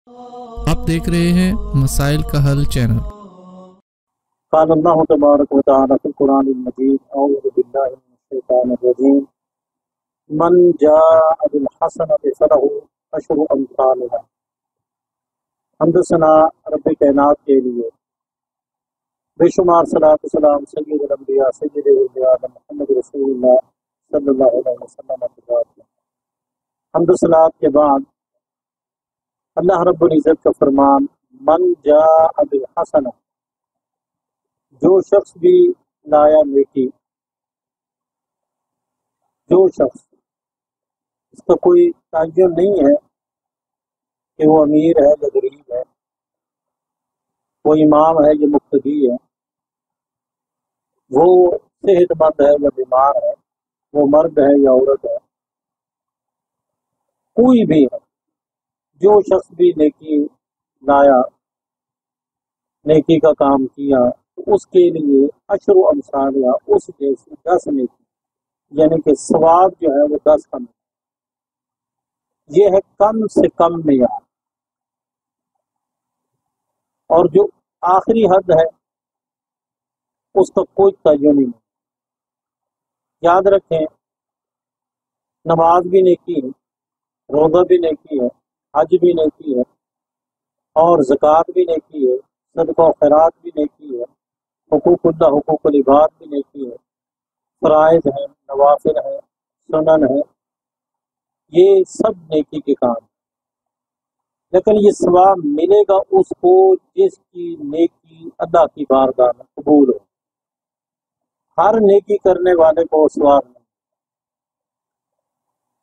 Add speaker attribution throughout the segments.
Speaker 1: آپ دیکھ رہے ہیں مسائل کا حل چینل۔
Speaker 2: قال اللہ تبارک و تعالی فی القرآن المجید اعوذ باللہ من الشیطان الرجیم من جاء بالحسنۃ فلہ عشر امثالها۔ حمد و ثنا رب کائنات کے لیے، بے شمار صلاۃ و سلام سید الانبیاء سید الاولیاء محمد رسول اللہ صلی اللہ علیہ وسلم کے بعد حمد و صلاۃ کے بعد اللہ رب العزت کا فرمان من جاء بالحسنہ، جو شخص بھی لایا نیکی، جو شخص، اس کا کوئی تعین نہیں ہے کہ وہ امیر ہے یا غریب ہے، وہ امام ہے یا مقتدی ہے، وہ صحت مند ہے یا بیمار ہے، وہ مرد ہے یا عورت ہے، کوئی بھی ہے، جو شخص بھی نیکی لایا، نیکی کا کام کیا، تو اس کے لیے عشر و امثال یا اس جیسی 10 نیکی، یعنی کہ ثواب جو ہے وہ 10 کم، یہ ہے کم سے کم معیار، اور جو آخری حد ہے اس کا کوئی تعین نہیں۔ یاد رکھیں، نماز بھی نیکی ہے، روزہ بھی نیکی ہے، حج بھی نیکی ہے، اور زکوٰۃ بھی نیکی ہے، صدقہ و خیرات بھی نیکی ہے، حقوق اللہ حقوق العباد بھی نیکی ہے، فرائض ہیں، نوافل ہیں، سنن ہیں، یہ سب نیکی کے کام ہیں۔ لیکن یہ ثواب ملے گا اس کو جس کی نیکی اللہ کی بارگاہ میں قبول ہو۔ ہر نیکی کرنے والے کو ثواب نہیں۔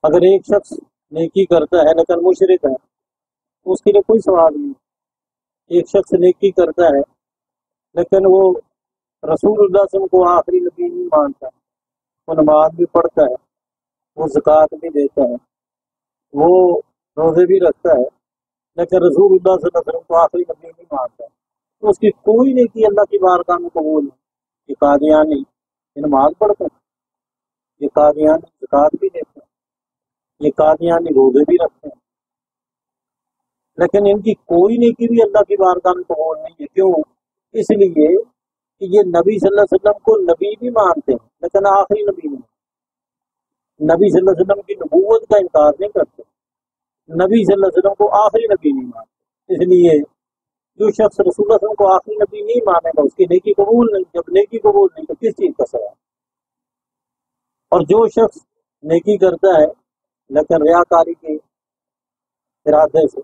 Speaker 2: اگر ایک شخص نیکی کرتا ہے لیکن مشرک ہے تو اس کے لیے کوئی ثواب نہیں۔ ایک شخص نیکی کرتا ہے لیکن وہ رسول اللہ صلی اللہ علیہ وسلم کو آخری نبی نہیں مانتا، وہ نماز بھی پڑھتا ہے، وہ زکوٰۃ بھی دیتا ہے، وہ روزے بھی رکھتا ہے، لیکن رسول اللہ صلی اللہ علیہ وسلم کو آخری نبی نہیں مانتا، تو اس کی کوئی نیکی اللہ کی بارگاہ میں قبول نہیں۔ یہ قادیانی یہ نماز پڑھتا ہے، یہ قادیانی زکوٰۃ بھی دیتا ہے، یہ قادیانی روزے بھی رکھتے ہیں، لیکن ان کی کوئی نیکی بھی اللہ کی بارگاہ میں قبول نہیں ہے۔ کیوں؟ اس لیے کہ یہ نبی صلی اللہ علیہ وسلم کو نبی بھی مانتے ہیں لیکن آخری نبی نہیں، نبی صلی اللہ علیہ وسلم کی نبوت کا انکار نہیں کرتے، نبی صلی اللہ علیہ وسلم کو آخری نبی نہیں مانتے۔ اس لیے جو شخص رسول اللہ صلی اللہ علیہ وسلم کو آخری نبی نہیں مانے گا اس کی نیکی قبول نہیں۔ جب نیکی قبول نہیں تو کس چیز کا ثواب؟ اور جو شخص نیکی کرتا ہے لیکن ریاکاری کے ارادے سے،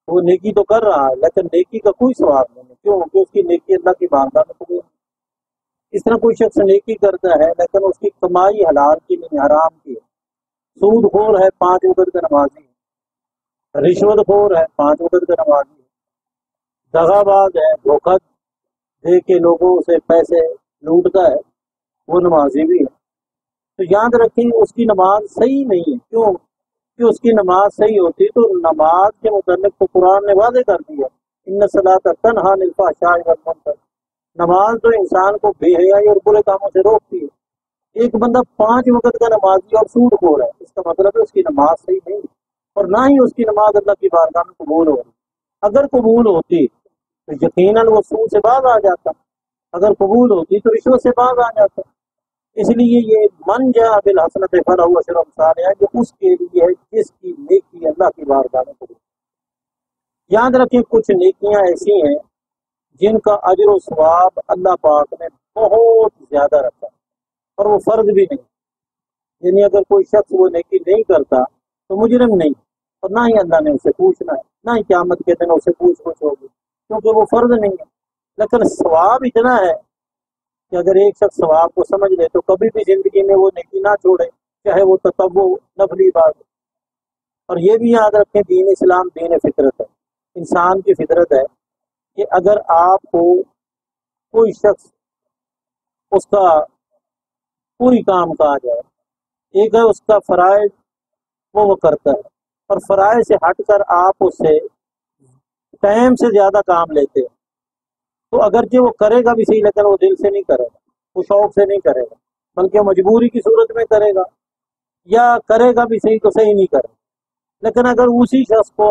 Speaker 2: وہ نیکی تو کر رہا ہے لیکن نیکی کا کوئی ثواب نہیں ہے۔ کیوں؟ کہ اس کی نیکی اللہ کی بارگاہ میں قبول نہیں۔ اس طرح کوئی شخص نیکی کرتا ہے لیکن اس کی کمائی حلال کی نہیں، حرام کی ہے، سود خور ہے، 5 وقت کا نمازی ہے، رشوت خور ہے، 5 وقت کا نمازی ہے، دغا باز ہے، دھوکہ دے کے لوگوں سے پیسے لوٹتا ہے، وہ نمازی بھی ہے، تو یاد رکھیں اس کی نماز صحیح نہیں ہے۔ کیوں؟ کہ اس کی نماز صحیح ہوتی تو نماز کے متعلق تو قرآن نے واضح کر دیا، ان الصلاۃ تنہی عن الفحشاء والمنکر، نماز تو انسان کو بے حیائی اور برے کاموں سے روکتی ہے۔ ایک بندہ 5 وقت کا نمازی اور سود خور ہے، اس کا مطلب ہے اس کی نماز صحیح نہیں ہے، اور نہ ہی اس کی نماز اللہ کی بارگاہ میں قبول ہو رہی۔ اگر قبول ہوتی تو یقیناً وہ سود سے باز آ جاتا، اگر قبول ہوتی تو رشوت سے باز آ جاتا۔ اس لیے یہ من جاء بالحسنۃ فلہ عشر امثالها جو اس کے لیے ہے جس کی نیکی اللہ کی بارگاہ میں قبول۔ یاد رکھیں کچھ نیکیاں ایسی ہیں جن کا اجر و ثواب اللہ پاک نے بہت زیادہ رکھا ہے اور وہ فرض بھی نہیں، یعنی اگر کوئی شخص وہ نیکی نہیں کرتا تو مجرم نہیں، اور نہ ہی اللہ نے اسے پوچھنا ہے، نہ ہی قیامت کے دن اسے پوچھ ہوگی، کیونکہ وہ فرض نہیں ہے۔ لیکن ثواب اتنا ہے کہ اگر ایک شخص ثواب کو سمجھ لے تو کبھی بھی زندگی میں وہ نیکی نہ چھوڑے، چاہے وہ تطوع نفلی بات۔ اور یہ بھی یاد رکھیں دین اسلام دین فطرت ہے، انسان کی فطرت ہے کہ اگر آپ کو کوئی شخص اس کا کوئی کام کہا جائے، ایک ہے اس کا فرائض وہ کرتا ہے، اور فرائض سے ہٹ کر آپ اس سے ٹائم سے زیادہ کام لیتے ہیں، تو اگرچہ وہ کرے گا بھی صحیح لیکن وہ دل سے نہیں کرے گا، وہ شوق سے نہیں کرے گا، بلکہ مجبوری کی صورت میں کرے گا، یا کرے گا بھی صحیح تو صحیح نہیں کرے گا۔ لیکن اگر اسی شخص کو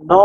Speaker 2: 9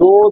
Speaker 2: 2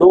Speaker 2: 2